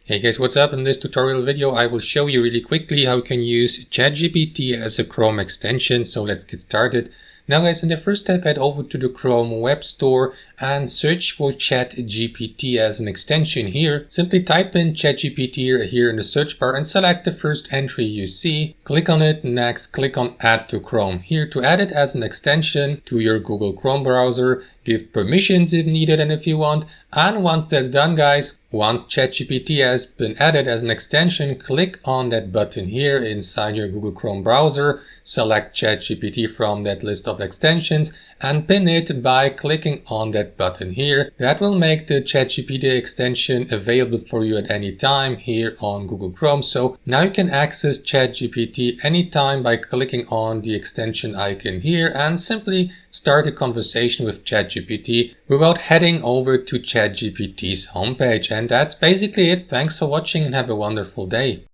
Hey guys, what's up? In this tutorial video I will show you really quickly how you can use ChatGPT as a Chrome extension. So let's get started. Now guys, in the first step, head over to the Chrome Web Store and search for ChatGPT as an extension here. Simply type in ChatGPT here in the search bar and select the first entry you see. Click on it. Next, click on Add to Chrome here to add it as an extension to your Google Chrome browser. Give permissions if needed and if you want. And once that's done guys, once ChatGPT has been added as an extension, click on that button here inside your Google Chrome browser. Select ChatGPT from that list of extensions and pin it by clicking on that button here. That will make the ChatGPT extension available for you at any time here on Google Chrome. So now you can access ChatGPT anytime by clicking on the extension icon here and simply start a conversation with ChatGPT without heading over to ChatGPT's homepage. And that's basically it. Thanks for watching and have a wonderful day.